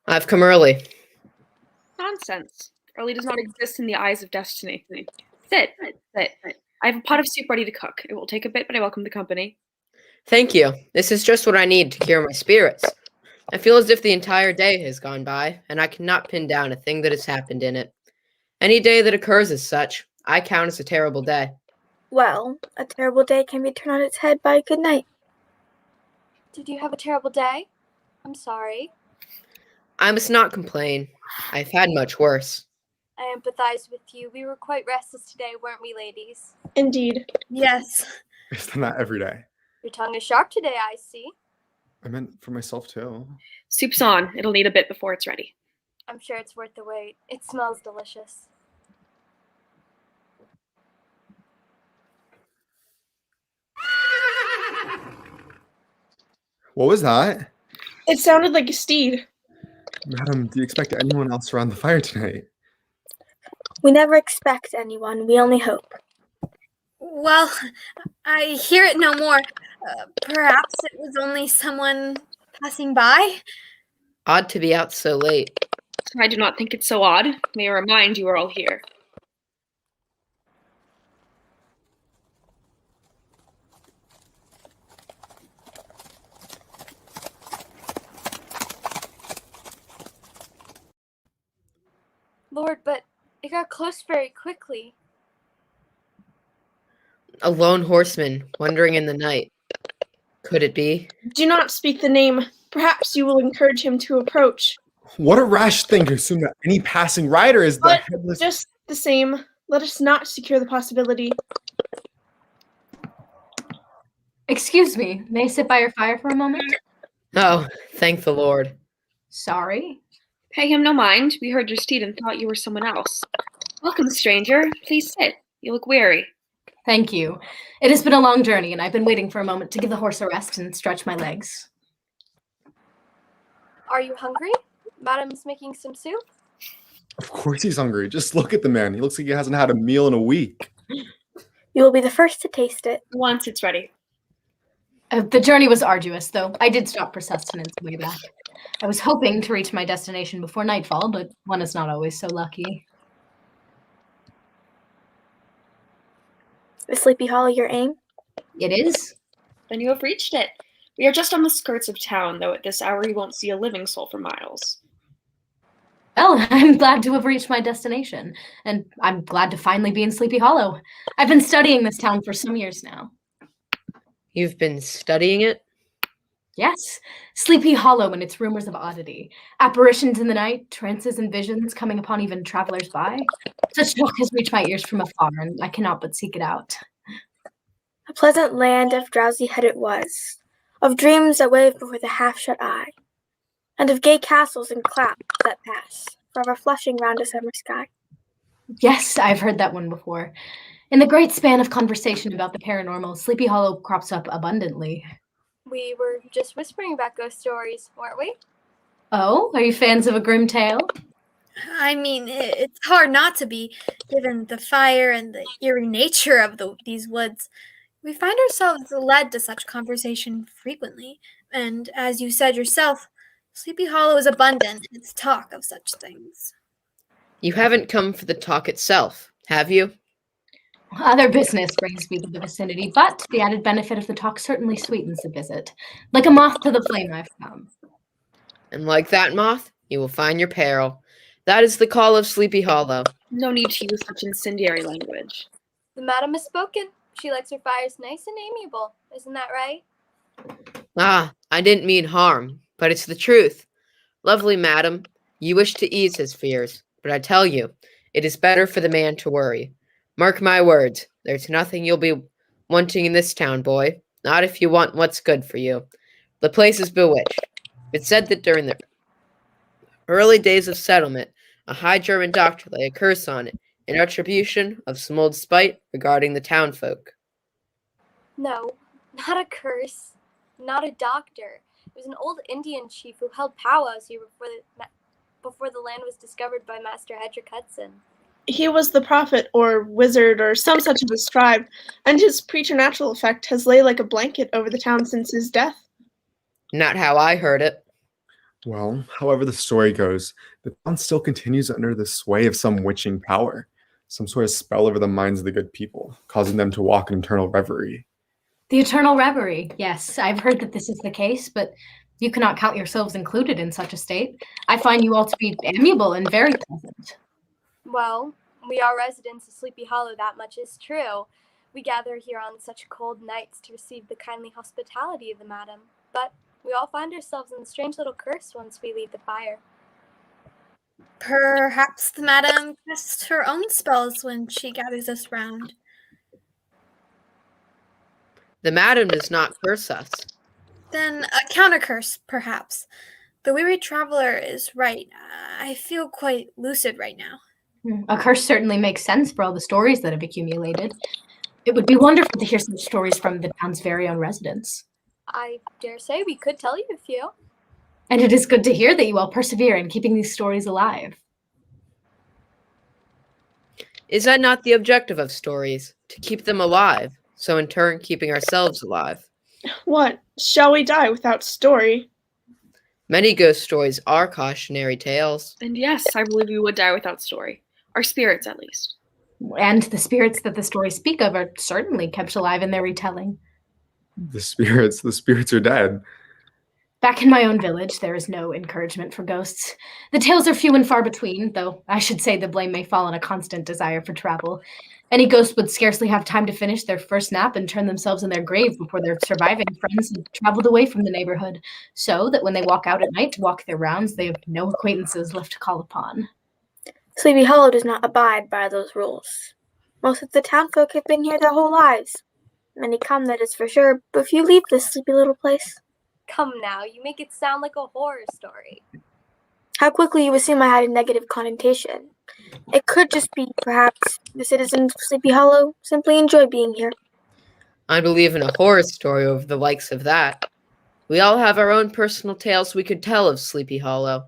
I've come early. Nonsense. Early does not exist in the eyes of destiny. Sit. I have a pot of soup ready to cook. It will take a bit, but I welcome the company. Thank you. This is just what I need to cure my spirits. I feel as if the entire day has gone by, and I cannot pin down a thing that has happened in it. Any day that occurs as such, I count as a terrible day. Well, a terrible day can be turned on its head by a good night. Did you have a terrible day? I'm sorry. I must not complain. I've had much worse. I empathize with you. We were quite restless today, weren't we, ladies? Indeed. Yes. It's done that every day. Your tongue is sharp today, I see. I meant for myself too. Soup's on. It'll need a bit before it's ready. I'm sure it's worth the wait. It smells delicious. What was that? It sounded like a steed. Madam, do you expect anyone else around the fire tonight? We never expect anyone. We only hope. Well, I hear it no more. Perhaps it was only someone passing by? Odd to be out so late. I do not think it's so odd. May I remind you are all here. Lord, but it got close very quickly. A lone horseman wandering in the night. Could it be? Do not speak the name. Perhaps you will encourage him to approach. What a rash thing to assume that any passing rider is the But headless. just the same, let us not secure the possibility. Excuse me, may I sit by your fire for a moment? Oh, thank the Lord. Sorry. Pay him no mind. We heard your steed and thought you were someone else. Welcome, stranger. Please sit. You look weary. Thank you. It has been a long journey, and I've been waiting for a moment to give the horse a rest and stretch my legs. Are you hungry? Madam's making some soup. Of course he's hungry. Just look at the man. He looks like he hasn't had a meal in a week. You will be the first to taste it. Once it's ready. The journey was arduous, though. I did stop for sustenance way back. I was hoping to reach my destination before nightfall, but one is not always so lucky. Is Sleepy Hollow your aim? It is? Then you have reached it. We are just on the skirts of town, though at this hour you won't see a living soul for miles. Well, I'm glad to have reached my destination, and I'm glad to finally be in Sleepy Hollow. I've been studying this town for some years now. You've been studying it? Yes, Sleepy Hollow and its rumors of oddity. Apparitions in the night, trances and visions coming upon even travelers by. Such talk has reached my ears from afar, and I cannot but seek it out. A pleasant land of drowsy head it was, of dreams that wave before the half-shut eye, and of gay castles and claps that pass, forever flushing round a summer sky. Yes, I've heard that one before. In the great span of conversation about the paranormal, Sleepy Hollow crops up abundantly. We were just whispering about ghost stories, weren't we? Oh, are you fans of a grim tale? I mean, it's hard not to be, given the fire and the eerie nature of these woods. We find ourselves led to such conversation frequently, and as you said yourself, Sleepy Hollow is abundant in its talk of such things. You haven't come for the talk itself, have you? Other business brings me to the vicinity, but the added benefit of the talk certainly sweetens the visit. Like a moth to the flame, I've come. And like that moth, you will find your peril. That is the call of Sleepy Hollow. No need to use such incendiary language. The madam has spoken. She likes her fires nice and amiable. Isn't that right? Ah, I didn't mean harm, but it's the truth. Lovely madam, you wish to ease his fears, but I tell you, it is better for the man to worry. Mark my words, there's nothing you'll be wanting in this town, boy. Not if you want what's good for you. The place is bewitched. It's said that during the early days of settlement, a high German doctor lay a curse on it, in retribution of some old spite regarding the townfolk. No, not a curse. Not a doctor. It was an old Indian chief who held powwows here before the land was discovered by Master Hedrick Hudson. He was the prophet or wizard or some such of a scribe, and his preternatural effect has lay like a blanket over the town since his death. Not how I heard it. Well, however the story goes, the town still continues under the sway of some witching power, some sort of spell over the minds of the good people, causing them to walk in eternal reverie. The eternal reverie. Yes, I've heard that this is the case, but you cannot count yourselves included in such a state. I find you all to be amiable and very pleasant. Well, we are residents of Sleepy Hollow, that much is true. We gather here on such cold nights to receive the kindly hospitality of the madam, but we all find ourselves in a strange little curse once we leave the fire. Perhaps the madam casts her own spells when she gathers us round. The madam does not curse us. Then a counter curse, perhaps. The weary traveler is right. I feel quite lucid right now. A curse certainly makes sense for all the stories that have accumulated. It would be wonderful to hear some stories from the town's very own residents. I dare say we could tell you a few. And it is good to hear that you all persevere in keeping these stories alive. Is that not the objective of stories? To keep them alive, so in turn keeping ourselves alive. What? Shall we die without story? Many ghost stories are cautionary tales. And yes, I believe we would die without story. Our spirits, at least. And the spirits that the stories speak of are certainly kept alive in their retelling. The spirits are dead. Back in my own village, there is no encouragement for ghosts. The tales are few and far between, though I should say the blame may fall on a constant desire for travel. Any ghost would scarcely have time to finish their first nap and turn themselves in their grave before their surviving friends have traveled away from the neighborhood, so that when they walk out at night to walk their rounds, they have no acquaintances left to call upon. Sleepy Hollow does not abide by those rules. Most of the townfolk have been here their whole lives. Many come, that is for sure, but few leave this sleepy little place. Come now, you make it sound like a horror story. How quickly you assume I had a negative connotation. It could just be, perhaps, the citizens of Sleepy Hollow simply enjoy being here. I believe in a horror story over the likes of that. We all have our own personal tales we could tell of Sleepy Hollow.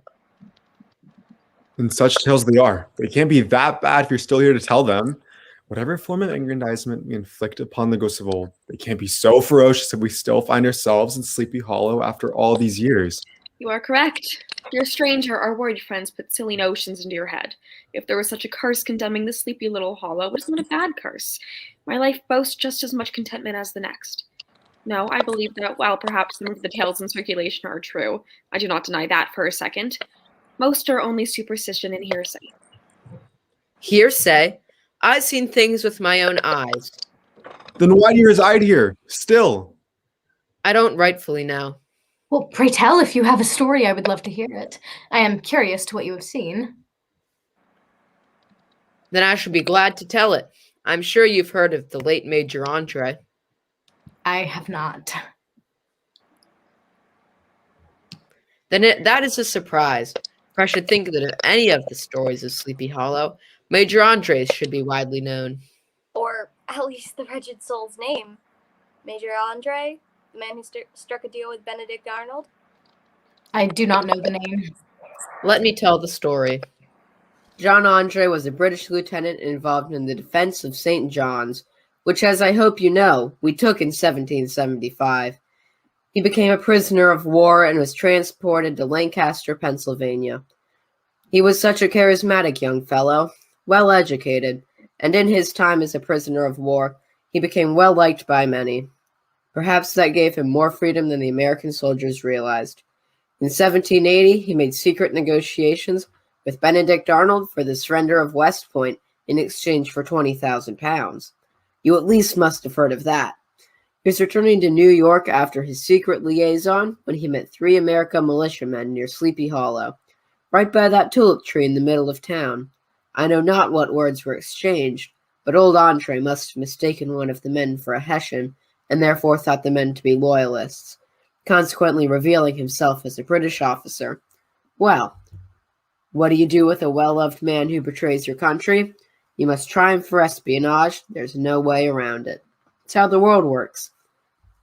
And such tales they are. They can't be that bad if you're still here to tell them. Whatever form of aggrandizement we inflict upon the ghosts of old, they can't be so ferocious if we still find ourselves in Sleepy Hollow after all these years. You are correct. Your stranger, our worried friends put silly notions into your head. If there was such a curse condemning this sleepy little hollow, it is not a bad curse. My life boasts just as much contentment as the next. No, I believe that while perhaps some of the tales in circulation are true, I do not deny that for a second. Most are only superstition and hearsay. Hearsay? I've seen things with my own eyes. Then why do you reside here? Still? I don't rightfully know. Well, pray tell, if you have a story, I would love to hear it. I am curious to what you have seen. Then I shall be glad to tell it. I'm sure you've heard of the late Major Andre. I have not. Then that is a surprise, for I should think that of any of the stories of Sleepy Hollow, Major Andre's should be widely known. Or at least the wretched soul's name. Major Andre? The man who struck a deal with Benedict Arnold? I do not know the name. Let me tell the story. John Andre was a British lieutenant involved in the defense of St. John's, which, as I hope you know, we took in 1775. He became a prisoner of war and was transported to Lancaster, Pennsylvania. He was such a charismatic young fellow, well educated, and in his time as a prisoner of war, he became well liked by many. Perhaps that gave him more freedom than the American soldiers realized. In 1780, he made secret negotiations with Benedict Arnold for the surrender of West Point in exchange for £20,000. You at least must have heard of that. He was returning to New York after his secret liaison when he met 3 American militiamen near Sleepy Hollow, right by that tulip tree in the middle of town. I know not what words were exchanged, but old Andre must have mistaken one of the men for a Hessian, and therefore thought the men to be loyalists, consequently revealing himself as a British officer. Well, what do you do with a well-loved man who betrays your country? You must try him for espionage. There's no way around it. It's how the world works.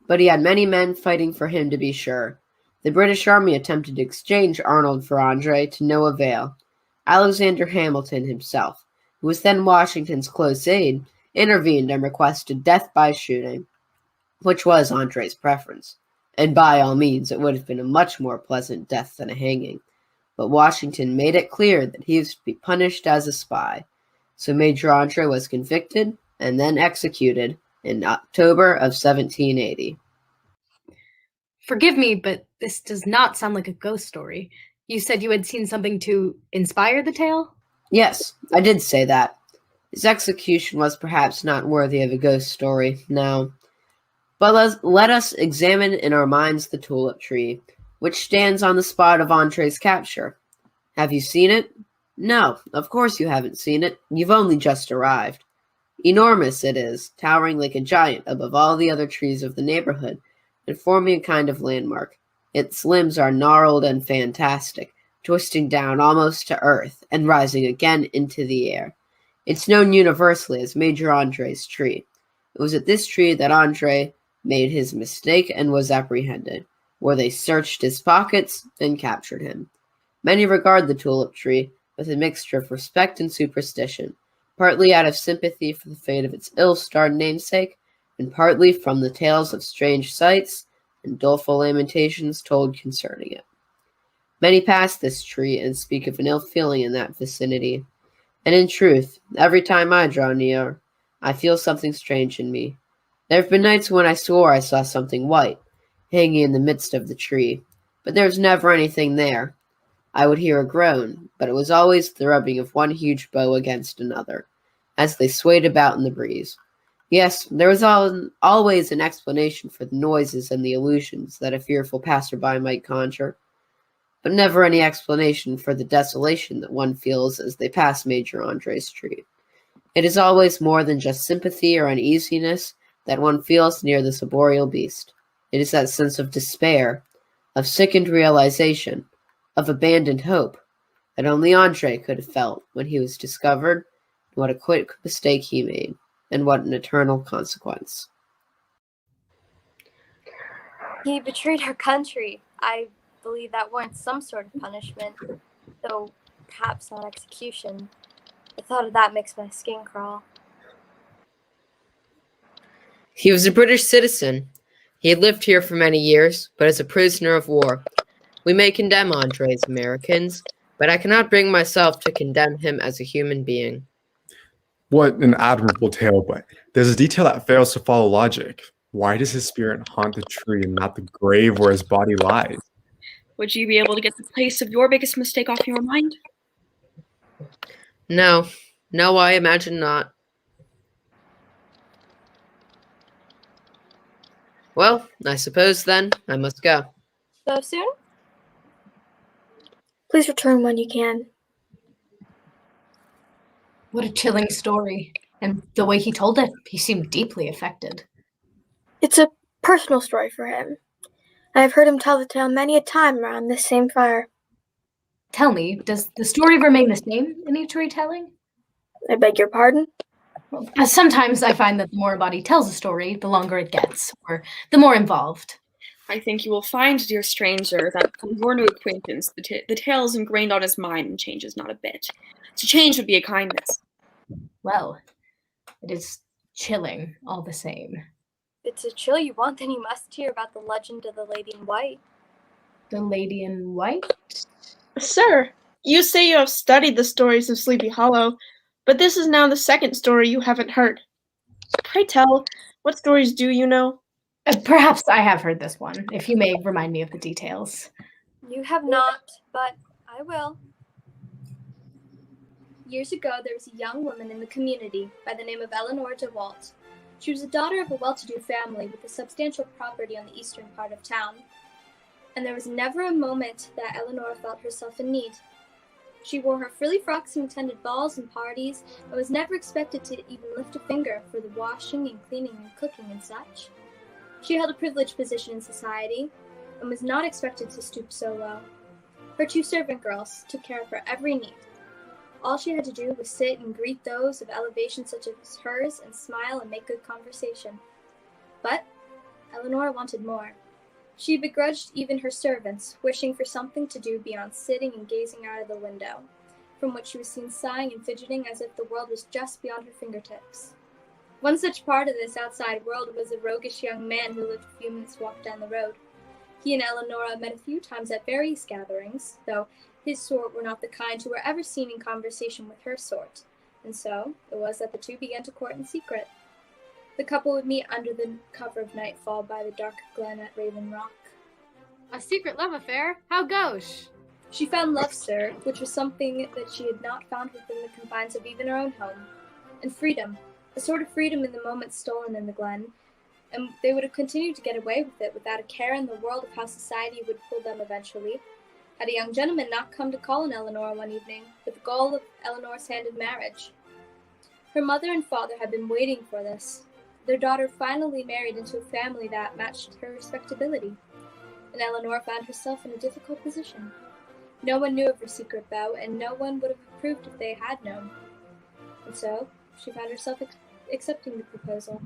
But he had many men fighting for him, to be sure. The British Army attempted to exchange Arnold for Andre to no avail. Alexander Hamilton himself, who was then Washington's close aide, intervened and requested death by shooting, which was Andre's preference. And by all means, it would have been a much more pleasant death than a hanging. But Washington made it clear that he was to be punished as a spy. So Major Andre was convicted and then executed in October of 1780. Forgive me, but this does not sound like a ghost story. You said you had seen something to inspire the tale? Yes, I did say that. His execution was perhaps not worthy of a ghost story, no. But let us examine in our minds the tulip tree, which stands on the spot of Entree's capture. Have you seen it? No, of course you haven't seen it. You've only just arrived. Enormous it is, towering like a giant above all the other trees of the neighborhood, and forming a kind of landmark. Its limbs are gnarled and fantastic, twisting down almost to earth and rising again into the air. It's known universally as Major Andre's tree. It was at this tree that Andre made his mistake and was apprehended, where they searched his pockets and captured him. Many regard the tulip tree with a mixture of respect and superstition, partly out of sympathy for the fate of its ill-starred namesake, and partly from the tales of strange sights and doleful lamentations told concerning it. Many pass this tree and speak of an ill feeling in that vicinity, and in truth, every time I draw near, I feel something strange in me. There have been nights when I swore I saw something white, hanging in the midst of the tree, but there was never anything there. I would hear a groan, but it was always the rubbing of one huge bow against another, as they swayed about in the breeze. Yes, there was always an explanation for the noises and the illusions that a fearful passerby might conjure, but never any explanation for the desolation that one feels as they pass Major Andre's tree. It is always more than just sympathy or uneasiness that one feels near this arboreal beast. It is that sense of despair, of sickened realization, of abandoned hope, that only Andre could have felt when he was discovered, and what a quick mistake he made, and what an eternal consequence. He betrayed our country. I believe that warrants some sort of punishment, though perhaps not execution. The thought of that makes my skin crawl. He was a British citizen. He had lived here for many years, but as a prisoner of war. We may condemn Andre as Americans, but I cannot bring myself to condemn him as a human being. What an admirable tale, but there's a detail that fails to follow logic. Why does his spirit haunt the tree and not the grave where his body lies? Would you be able to get the place of your biggest mistake off your mind? No, I imagine not. Well, I suppose then I must go. So soon? Please return when you can. What a chilling story. And the way he told it, he seemed deeply affected. It's a personal story for him. I've heard him tell the tale many a time around this same fire. Tell me, does the story remain the same in each retelling? I beg your pardon? Sometimes I find that the more a body tells a story, the longer it gets, or the more involved. I think you will find, dear stranger, that from your new acquaintance, the tale is ingrained on his mind and changes not a bit. To change would be a kindness. Well, it is chilling all the same. If it's a chill you want, then you must hear about the legend of the Lady in White. The Lady in White? Sir, you say you have studied the stories of Sleepy Hollow, but this is now the second story you haven't heard. Pray tell, what stories do you know? Perhaps I have heard this one, if you may remind me of the details. You have not, but I will. Years ago, there was a young woman in the community by the name of Eleanor DeWalt. She was the daughter of a well-to-do family with a substantial property on the eastern part of town. And there was never a moment that Eleanor felt herself in need. She wore her frilly frocks and attended balls and parties, and was never expected to even lift a finger for the washing and cleaning and cooking and such. She held a privileged position in society, and was not expected to stoop so low. Her 2 servant girls took care of her every need. All she had to do was sit and greet those of elevation such as hers and smile and make good conversation. But Eleanor wanted more. She begrudged even her servants, wishing for something to do beyond sitting and gazing out of the window, from which she was seen sighing and fidgeting as if the world was just beyond her fingertips. One such part of this outside world was a roguish young man who lived a few minutes' walk down the road. He and Eleanor met a few times at various gatherings, though his sort were not the kind who were ever seen in conversation with her sort, and so it was that the two began to court in secret. The couple would meet under the cover of nightfall by the dark glen at Raven Rock. A secret love affair? How gauche? She found love, sir, which was something that she had not found within the confines of even her own home, and freedom, a sort of freedom in the moments stolen in the glen, and they would have continued to get away with it without a care in the world of how society would pull them eventually, had a young gentleman not come to call on Eleanor one evening with the goal of Eleanor's hand in marriage. Her mother and father had been waiting for this. Their daughter finally married into a family that matched her respectability, and Eleanor found herself in a difficult position. No one knew of her secret vow, and no one would have approved if they had known. And so, she found herself accepting the proposal.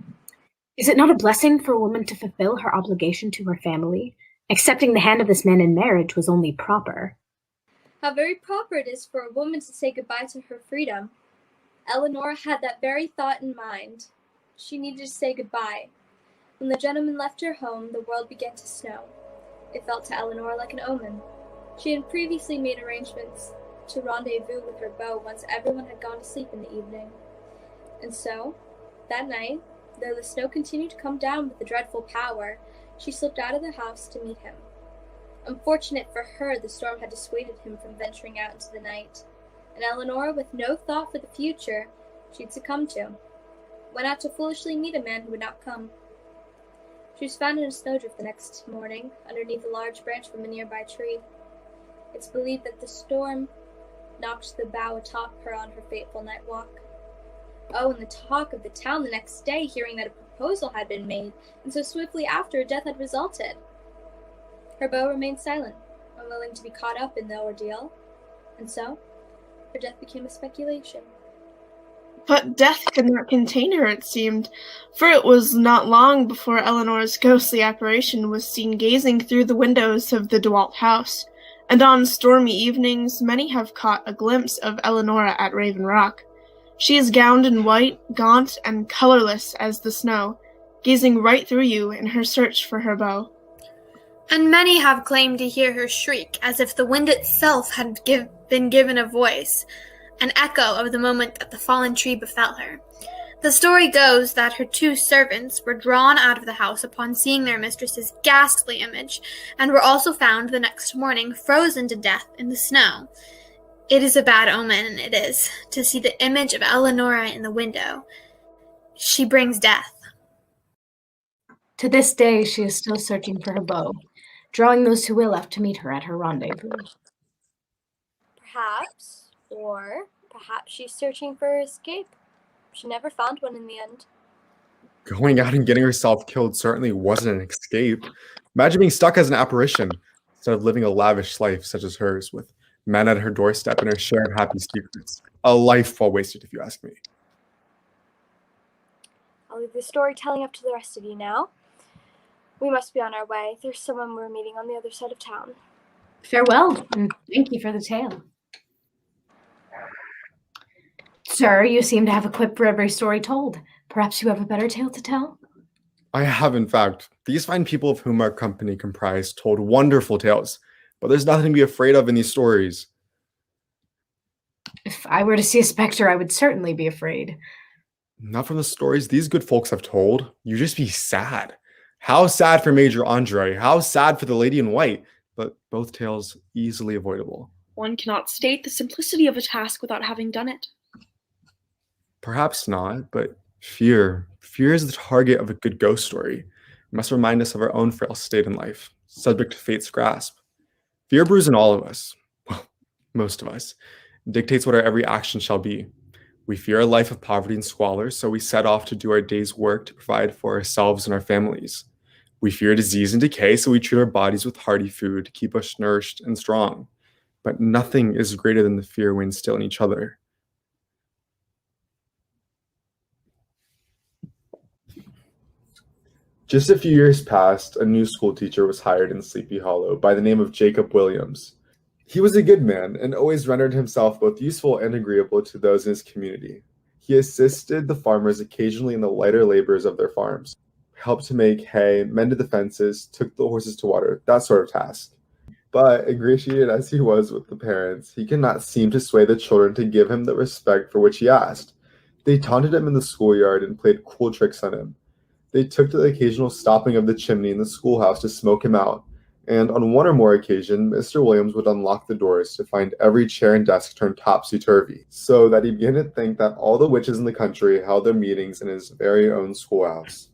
Is it not a blessing for a woman to fulfill her obligation to her family? Accepting the hand of this man in marriage was only proper. How very proper it is for a woman to say goodbye to her freedom. Eleanor had that very thought in mind. She needed to say goodbye. When the gentleman left her home, the world began to snow. It felt to Eleanor like an omen. She had previously made arrangements to rendezvous with her beau once everyone had gone to sleep in the evening. And so, that night, though the snow continued to come down with a dreadful power, she slipped out of the house to meet him. Unfortunate for her, the storm had dissuaded him from venturing out into the night, and Eleanor, with no thought for the future she'd succumb to, went out to foolishly meet a man who would not come. She was found in a snowdrift the next morning, underneath a large branch from a nearby tree. It's believed that the storm knocked the bough atop her on her fateful night walk. Oh, and the talk of the town the next day, hearing that a proposal had been made, and so swiftly after, death had resulted. Her beau remained silent, unwilling to be caught up in the ordeal, and so her death became a speculation. But death could not contain her, it seemed, for it was not long before Eleanor's ghostly apparition was seen gazing through the windows of the DeWalt house, and on stormy evenings many have caught a glimpse of Eleanor at Raven Rock. She is gowned in white, gaunt, and colorless as the snow, gazing right through you in her search for her beau. And many have claimed to hear her shriek as if the wind itself had been given a voice, an echo of the moment that the fallen tree befell her. The story goes that her two servants were drawn out of the house upon seeing their mistress's ghastly image, and were also found the next morning frozen to death in the snow. It is a bad omen, it is, to see the image of Eleonora in the window. She brings death. To this day, she is still searching for her beau, drawing those who will out to meet her at her rendezvous. Perhaps, or perhaps she's searching for her escape. She never found one in the end. Going out and getting herself killed certainly wasn't an escape. Imagine being stuck as an apparition instead of living a lavish life such as hers, with men at her doorstep and her shared happy secrets. A life well wasted, if you ask me. I'll leave the storytelling up to the rest of you now. We must be on our way. There's someone we're meeting on the other side of town. Farewell, and thank you for the tale. Sir, you seem to have a quip for every story told. Perhaps you have a better tale to tell? I have, in fact. These fine people of whom our company comprised told wonderful tales, but there's nothing to be afraid of in these stories. If I were to see a specter, I would certainly be afraid. Not from the stories these good folks have told. You'd just be sad. How sad for Major Andre, how sad for the Lady in White, but both tales easily avoidable. One cannot state the simplicity of a task without having done it. Perhaps not, but fear is the target of a good ghost story. It must remind us of our own frail state in life, subject to fate's grasp. Fear brews in all of us, well, most of us, and dictates what our every action shall be. We fear a life of poverty and squalor, so we set off to do our day's work to provide for ourselves and our families. We fear disease and decay, so we treat our bodies with hearty food to keep us nourished and strong. But nothing is greater than the fear we instill in each other. Just a few years past, a new school teacher was hired in Sleepy Hollow by the name of Jacob Williams. He was a good man and always rendered himself both useful and agreeable to those in his community. He assisted the farmers occasionally in the lighter labors of their farms. helped to make hay, mended the fences, took the horses to water, that sort of task. But ingratiated as he was with the parents, he could not seem to sway the children to give him the respect for which he asked. They taunted him in the schoolyard and played cool tricks on him. They took to the occasional stopping of the chimney in the schoolhouse to smoke him out, and on one or more occasion, Mr. Williams would unlock the doors to find every chair and desk turned topsy-turvy, so that he began to think that all the witches in the country held their meetings in his very own schoolhouse.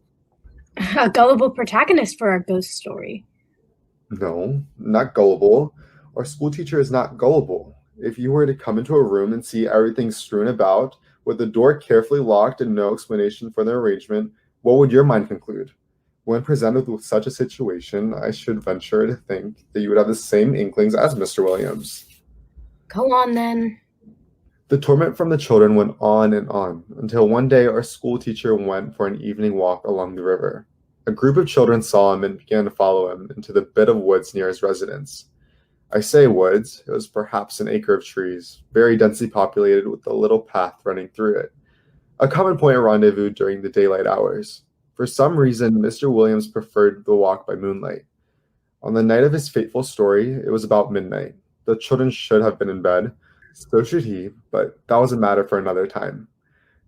A gullible protagonist for our ghost story. No, not gullible. Our school teacher is not gullible. If you were to come into a room and see everything strewn about, with the door carefully locked and no explanation for their arrangement, what would your mind conclude? When presented with such a situation, I should venture to think that you would have the same inklings as Mr. Williams. Go on, then. The torment from the children went on and on, until one day our school teacher went for an evening walk along the river. A group of children saw him and began to follow him into the bit of woods near his residence. I say woods, it was perhaps an acre of trees, very densely populated with a little path running through it. A common point of rendezvous during the daylight hours. For some reason, Mr. Williams preferred the walk by moonlight. On the night of his fateful story, it was about midnight. The children should have been in bed. So should he, but that was a matter for another time.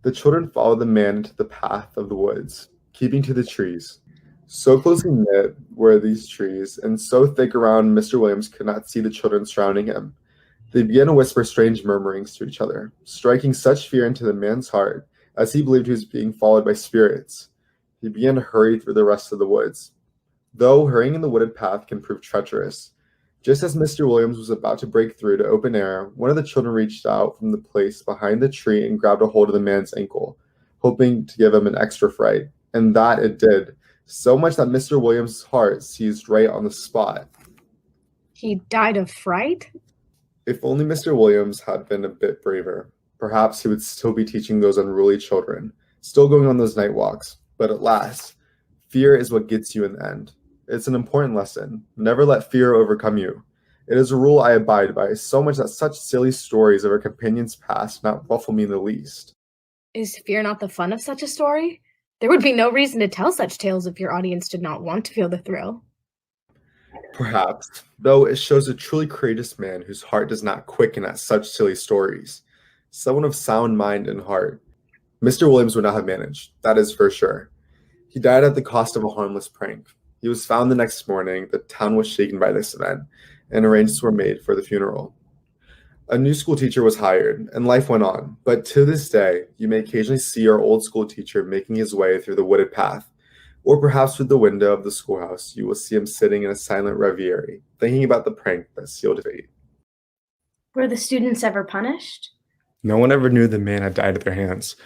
The children followed the man into the path of the woods, keeping to the trees. So closely knit were these trees, and so thick around Mr. Williams could not see the children surrounding him. They began to whisper strange murmurings to each other, striking such fear into the man's heart as he believed he was being followed by spirits. He began to hurry through the rest of the woods. Though hurrying in the wooded path can prove treacherous, just as Mr. Williams was about to break through to open air, one of the children reached out from the place behind the tree and grabbed a hold of the man's ankle, hoping to give him an extra fright. And that it did, so much that Mr. Williams' heart seized right on the spot. He died of fright? If only Mr. Williams had been a bit braver, perhaps he would still be teaching those unruly children, still going on those night walks. But at last, fear is what gets you in the end. It's an important lesson. Never let fear overcome you. It is a rule I abide by, so much that such silly stories of our companions' past not ruffle me in the least. Is fear not the fun of such a story? There would be no reason to tell such tales if your audience did not want to feel the thrill. Perhaps, though it shows a truly courageous man whose heart does not quicken at such silly stories. Someone of sound mind and heart. Mr. Williams would not have managed, that is for sure. He died at the cost of a harmless prank. He was found the next morning, the town was shaken by this event, and arrangements were made for the funeral. A new school teacher was hired, and life went on, but to this day, you may occasionally see our old school teacher making his way through the wooded path, or perhaps through the window of the schoolhouse you will see him sitting in a silent reverie, thinking about the prank that sealed fate. Were the students ever punished? No one ever knew the man had died at their hands.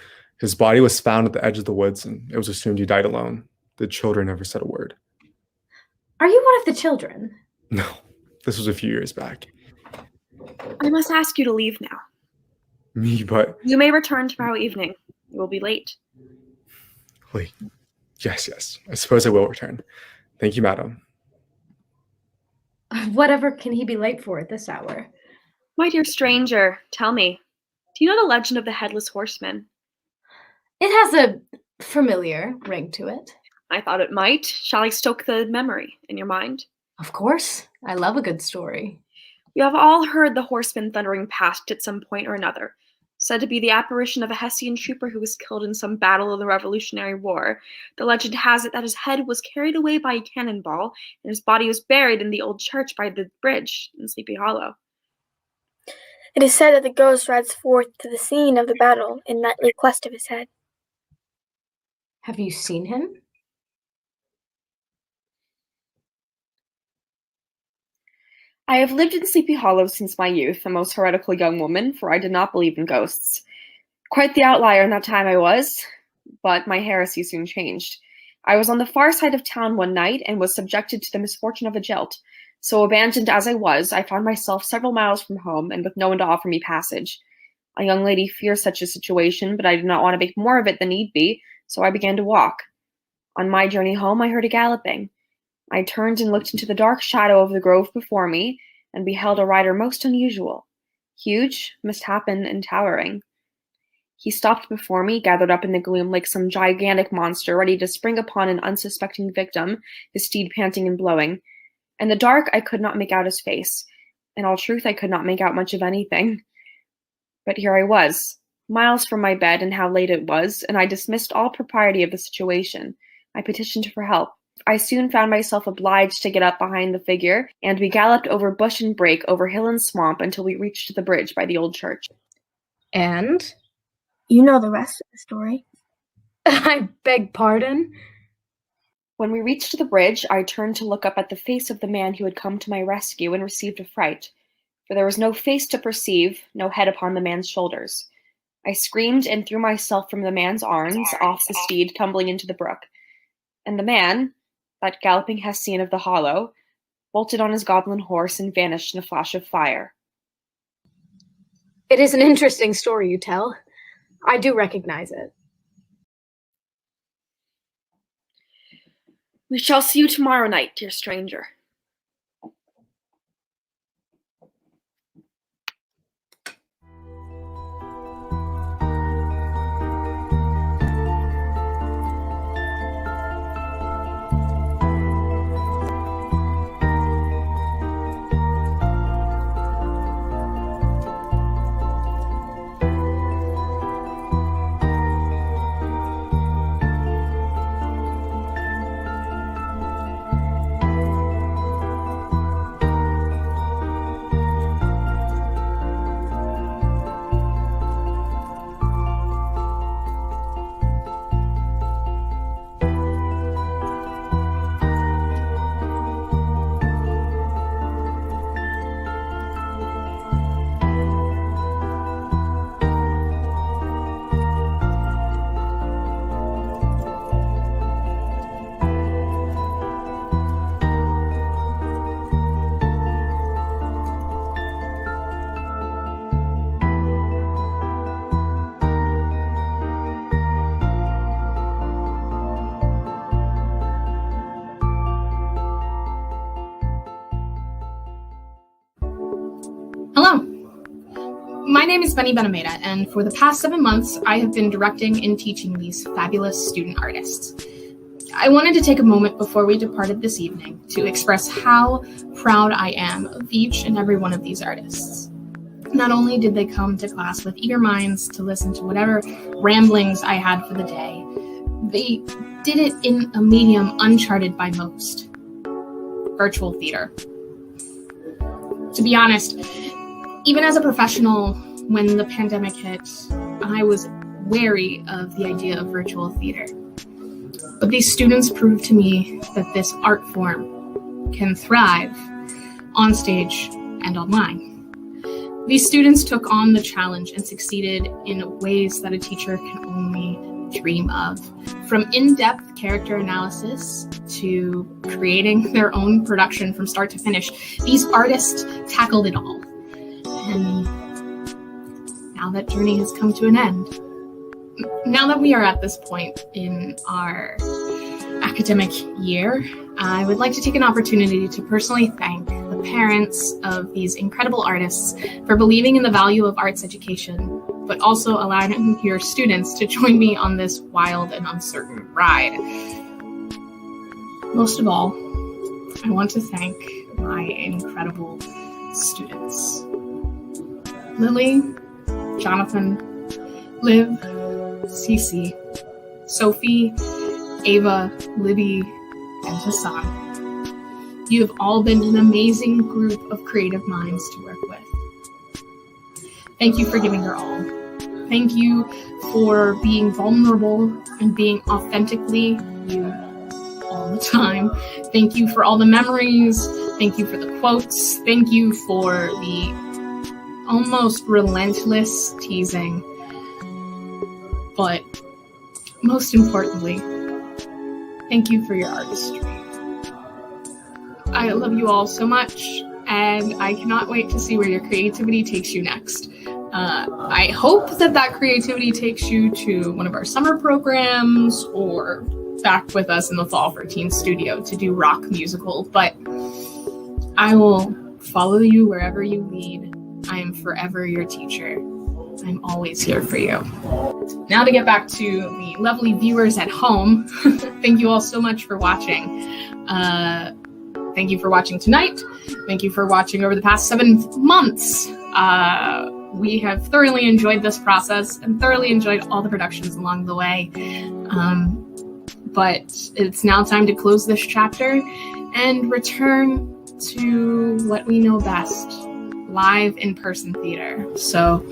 His body was found at the edge of the woods, and it was assumed he died alone. The children never said a word. Are you one of the children? No, this was a few years back. I must ask you to leave now. Me, but... You may return tomorrow evening. You will be late. Wait. Yes. I suppose I will return. Thank you, madam. Whatever can he be late for at this hour? My dear stranger, tell me, do you know the legend of the Headless Horseman? It has a familiar ring to it. I thought it might. Shall I stoke the memory in your mind? Of course. I love a good story. You have all heard the horseman thundering past at some point or another, said to be the apparition of a Hessian trooper who was killed in some battle of the Revolutionary War. The legend has it that his head was carried away by a cannonball, and his body was buried in the old church by the bridge in Sleepy Hollow. It is said that the ghost rides forth to the scene of the battle in nightly quest of his head. Have you seen him? I have lived in Sleepy Hollow since my youth, a most heretical young woman, for I did not believe in ghosts. Quite the outlier in that time I was, but my heresy soon changed. I was on the far side of town one night and was subjected to the misfortune of a jilt. So abandoned as I was, I found myself several miles from home and with no one to offer me passage. A young lady fears such a situation, but I did not want to make more of it than need be, so I began to walk. On my journey home, I heard a galloping. I turned and looked into the dark shadow of the grove before me, and beheld a rider most unusual, huge, misshapen, and towering. He stopped before me, gathered up in the gloom like some gigantic monster ready to spring upon an unsuspecting victim, his steed panting and blowing. In the dark, I could not make out his face. In all truth, I could not make out much of anything. But here I was, miles from my bed and how late it was, and I dismissed all propriety of the situation. I petitioned for help. I soon found myself obliged to get up behind the figure, and we galloped over bush and brake, over hill and swamp, until we reached the bridge by the old church. And? You know the rest of the story. I beg pardon? When we reached the bridge, I turned to look up at the face of the man who had come to my rescue and received a fright, for there was no face to perceive, no head upon the man's shoulders. I screamed and threw myself from the man's arms, off the steed, tumbling into the brook. And the man, that galloping Hessian of the hollow, bolted on his goblin horse and vanished in a flash of fire. It is an interesting story you tell. I do recognize it. We shall see you tomorrow night, dear stranger. Hello, my name is Benny Benamati, and for the past 7 months, I have been directing and teaching these fabulous student artists. I wanted to take a moment before we departed this evening to express how proud I am of each and every one of these artists. Not only did they come to class with eager minds to listen to whatever ramblings I had for the day, they did it in a medium uncharted by most: virtual theater. To be honest, even as a professional, when the pandemic hit, I was wary of the idea of virtual theater. But these students proved to me that this art form can thrive on stage and online. These students took on the challenge and succeeded in ways that a teacher can only dream of. From in-depth character analysis to creating their own production from start to finish, these artists tackled it all. And now that journey has come to an end. Now that we are at this point in our academic year, I would like to take an opportunity to personally thank the parents of these incredible artists for believing in the value of arts education, but also allowing your students to join me on this wild and uncertain ride. Most of all, I want to thank my incredible students. Lily, Jonathan, Liv, Cece, Sophie, Ava, Libby, and Hassan. You have all been an amazing group of creative minds to work with. Thank you for giving your all. Thank you for being vulnerable and being authentically you all the time. Thank you for all the memories. Thank you for the quotes. Thank you for the almost relentless teasing. But most importantly, thank you for your artistry. I love you all so much, and I cannot wait to see where your creativity takes you next. I hope that creativity takes you to one of our summer programs or back with us in the fall for Teen Studio to do rock musical, but I will follow you wherever you lead. I am forever your teacher. I'm always here for you. Now to get back to the lovely viewers at home, thank you all so much for watching. Thank you for watching tonight. Thank you for watching over the past 7 months. We have thoroughly enjoyed this process and thoroughly enjoyed all the productions along the way. But it's now time to close this chapter and return to what we know best, live in-person theater. So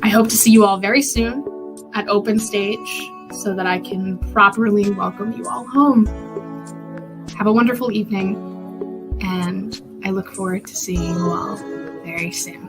I hope to see you all very soon at Open Stage so that I can properly welcome you all home. Have a wonderful evening, and I look forward to seeing you all very soon.